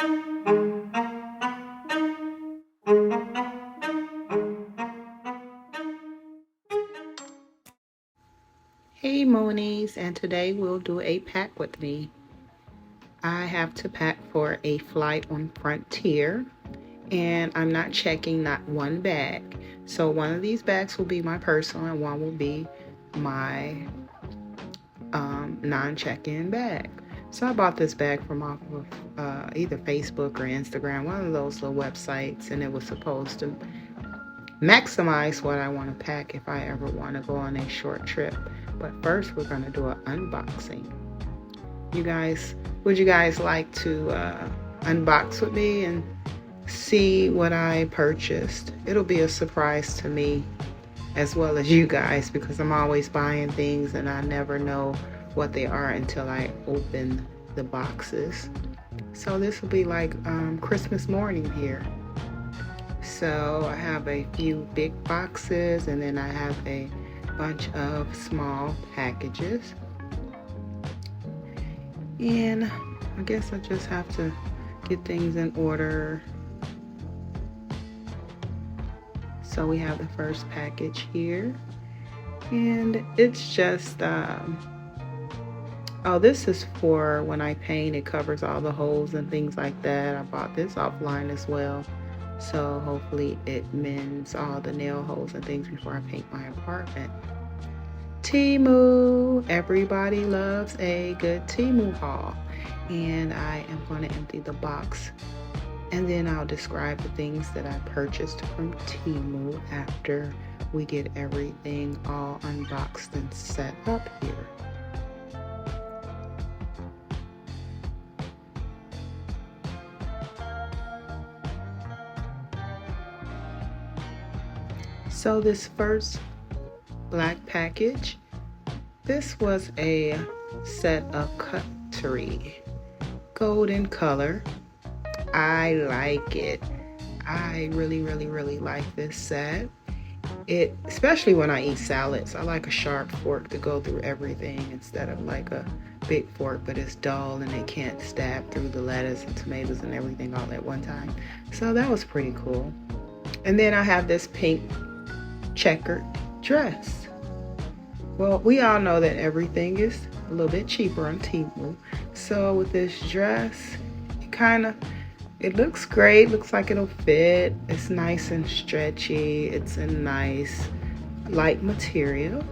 Hey Monies, and today we'll do a pack with me. I have to pack for a flight on Frontier, and I'm not checking not one bag. So one of these bags will be my personal, and one will be my non-check-in bag. So I bought this bag from off of either Facebook or Instagram, one of those little websites, and it was supposed to maximize what I want to pack if I ever want to go on a short trip. But first, we're going to do an unboxing. Would you guys like to unbox with me and see what I purchased? It'll be a surprise to me as well as you guys, because I'm always buying things and I never know what they are until I open the boxes. So this will be like Christmas morning here. So I have a few big boxes, and then I have a bunch of small packages. And I guess I just have to get things in order. So we have the first package here, and it's just this is for when I paint. It covers all the holes and things like that. I bought this offline as well, so hopefully it mends all the nail holes and things before I paint my apartment. Temu, everybody loves a good Temu haul, and I am going to empty the box, and then I'll describe the things that I purchased from Temu after we get everything all unboxed and set up here. So this first black package, this was a set of cutlery, golden color. I like it. I really like this set. Especially when I eat salads, I like a sharp fork to go through everything instead of like a big fork, but it's dull and it can't stab through the lettuce and tomatoes and everything all at one time. So that was pretty cool. And then I have this pink checkered dress. Well, we all know that everything is a little bit cheaper on Temu. So with this dress, it looks great. Looks like it'll fit. It's nice and stretchy. It's a nice light material.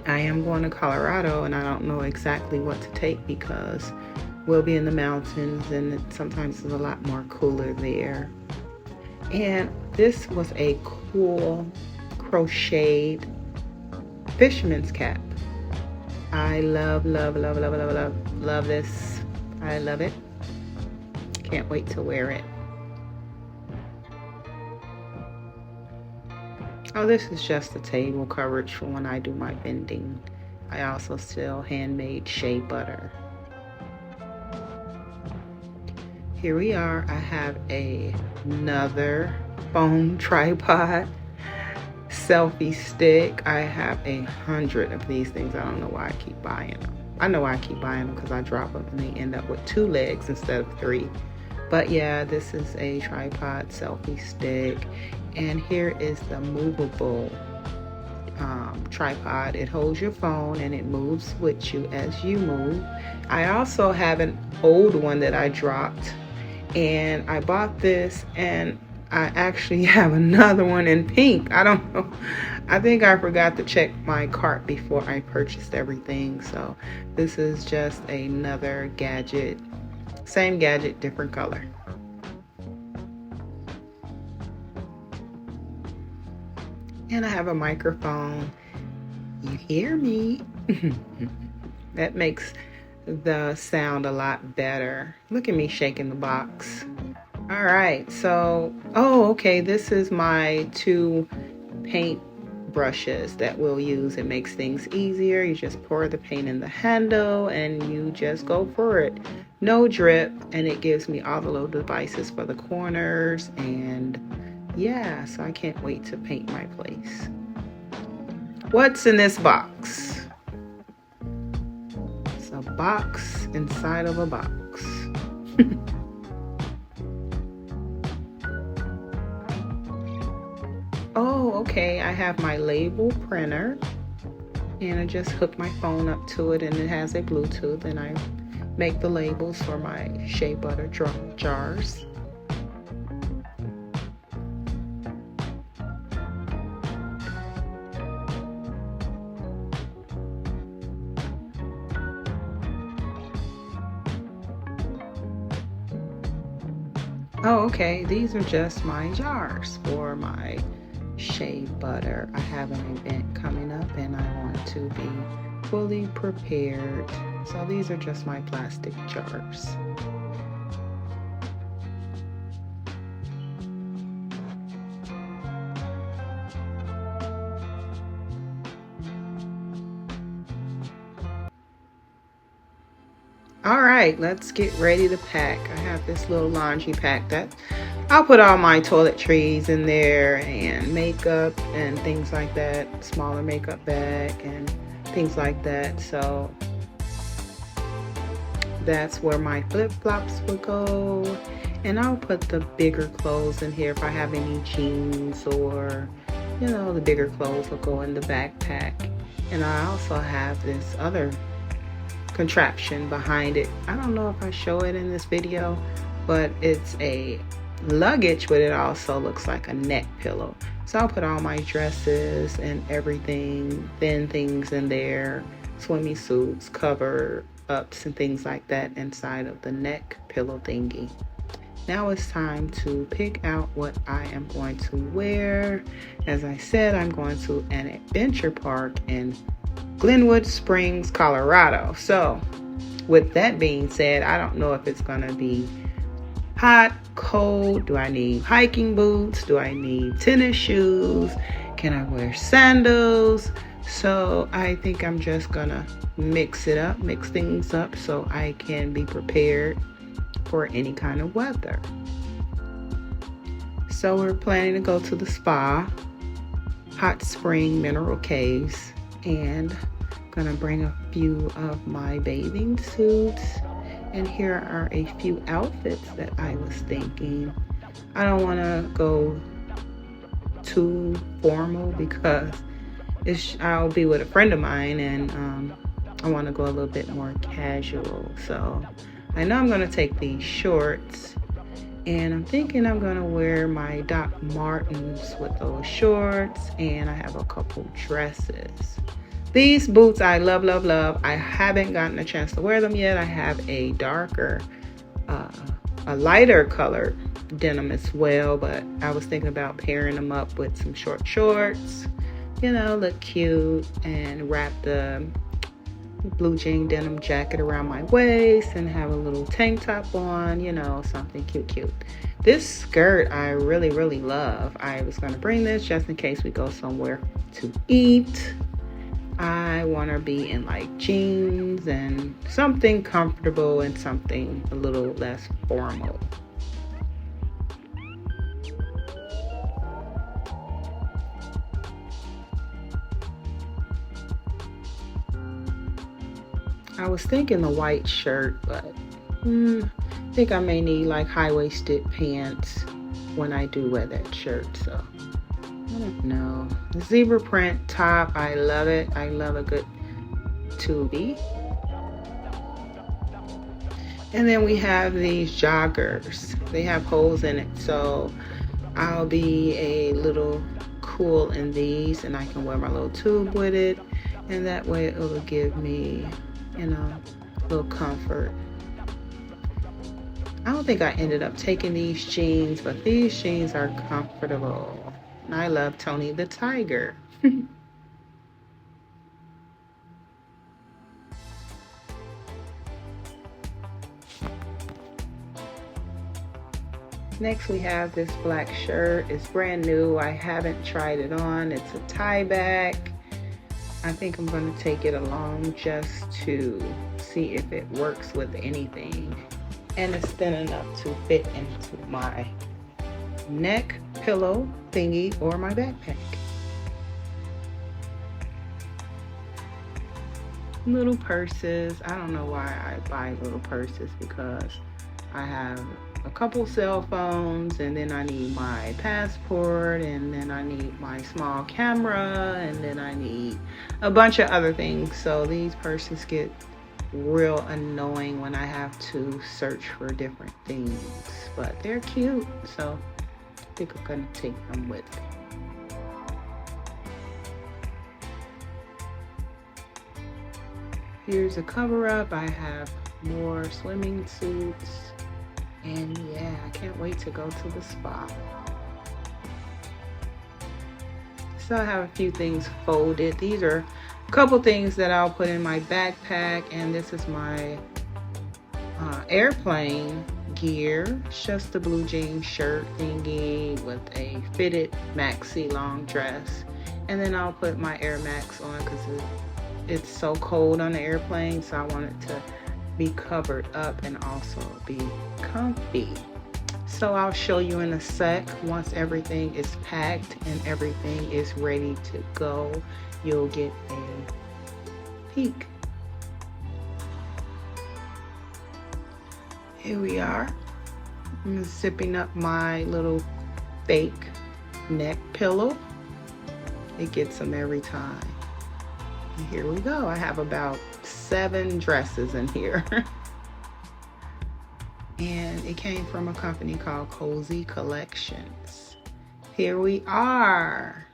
I am going to Colorado, and I don't know exactly what to take because we'll be in the mountains, and sometimes it's a lot more cooler there. And this was a cool crocheted fisherman's cap. I love this. I love it. Can't wait to wear it. Oh, this is just the table coverage for when I do my bending. I also sell handmade shea butter. Here we are. I have another phone tripod, selfie stick. I have 100 of these things. I don't know why I keep buying them. I know why I keep buying them, because I drop them and they end up with 2 legs instead of 3. But yeah, this is a tripod selfie stick. And here is the movable tripod. It holds your phone and it moves with you as you move. I also have an old one that I dropped, and I bought this, and I actually have another one in pink. I don't know. I think I forgot to check my cart before I purchased everything. So this is just another gadget. Same gadget, different color. And I have a microphone. You hear me? That makes the sound a lot better. Look at me shaking the box. All right, so, okay, this is my 2 paint brushes that we'll use. It makes things easier. You just pour the paint in the handle and you just go for it. No drip, and it gives me all the little devices for the corners, and yeah, so I can't wait to paint my place. What's in this box? It's a box inside of a box. okay, I have my label printer, and I just hook my phone up to it, and it has a Bluetooth, and I make the labels for my shea butter jars. Oh, okay, these are just my jars for my shea butter. I have an event coming up and I want to be fully prepared. So these are just my plastic jars. All right, let's get ready to pack. I have this little laundry pack that I'll put all my toiletries in there and makeup and things like that, smaller makeup bag and things like that. So that's where my flip-flops will go. And I'll put the bigger clothes in here if I have any jeans, or the bigger clothes will go in the backpack. And I also have this other contraption behind it. I don't know if I show it in this video, but it's a luggage, but it also looks like a neck pillow. So I'll put all my dresses and everything, thin things in there, swimmy suits, cover ups and things like that inside of the neck pillow thingy. Now it's time to pick out what I am going to wear. As I said, I'm going to an adventure park in Glenwood Springs, Colorado. So with that being said, I don't know if it's gonna be hot, cold. Do I need hiking boots? Do I need tennis shoes? Can I wear sandals? So I think I'm just gonna mix things up so I can be prepared for any kind of weather. So we're planning to go to the spa, Hot Spring Mineral Caves, and gonna bring a few of my bathing suits. And here are a few outfits that I was thinking. I don't want to go too formal because I'll be with a friend of mine, and I want to go a little bit more casual. So I know I'm gonna take these shorts, and I'm thinking I'm gonna wear my Doc Martens with those shorts, and I have a couple dresses. These boots I love, love, love. I haven't gotten a chance to wear them yet. I have a darker, a lighter colored denim as well, but I was thinking about pairing them up with some short shorts, look cute, and wrap the blue jean denim jacket around my waist and have a little tank top on, something cute. This skirt I really, really love. I was going to bring this just in case we go somewhere to eat. I want to be in like jeans and something comfortable and something a little less formal. I was thinking the white shirt, but I think I may need like high-waisted pants when I do wear that shirt, so I don't know. The zebra print top, I love it. I love a good tubie. And then we have these joggers. They have holes in it, so I'll be a little cool in these, and I can wear my little tube with it, and that way it will give me, a little comfort. I don't think I ended up taking these jeans, but these jeans are comfortable. And I love Tony the Tiger. Next we have this black shirt. It's brand new. I haven't tried it on. It's a tie back. I think I'm going to take it along just to see if it works with anything. And it's thin enough to fit into my neck pillow thingy or my backpack. Little purses. I don't know why I buy little purses, because I have a couple cell phones, and then I need my passport, and then I need my small camera, and then I need a bunch of other things. So these purses get real annoying when I have to search for different things, but they're cute, so I think I'm gonna take them with me. Here's a cover up. I have more swimming suits, and yeah, I can't wait to go to the spa. So I have a few things folded. These are a couple things that I'll put in my backpack, and this is my airplane gear. It's just a blue jean shirt thingy with a fitted maxi long dress. And then I'll put my Air Max on because it's so cold on the airplane, so I want it to be covered up and also be comfy. So I'll show you in a sec. Once everything is packed and everything is ready to go, you'll get a peek. Here we are. I'm zipping up my little fake neck pillow. It gets them every time. And here we go. I have about 7 dresses in here. And it came from a company called Cozy Collections. Here we are.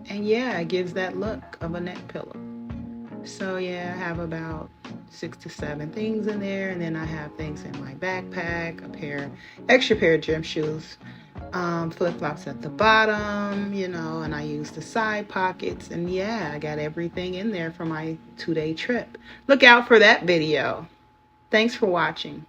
And yeah, it gives that look of a neck pillow. So yeah, I have about 6 to 7 things in there, and then I have things in my backpack, extra pair of gym shoes, flip-flops at the bottom, and I use the side pockets, and yeah, I got everything in there for my 2-day trip. Look out for that video. Thanks for watching.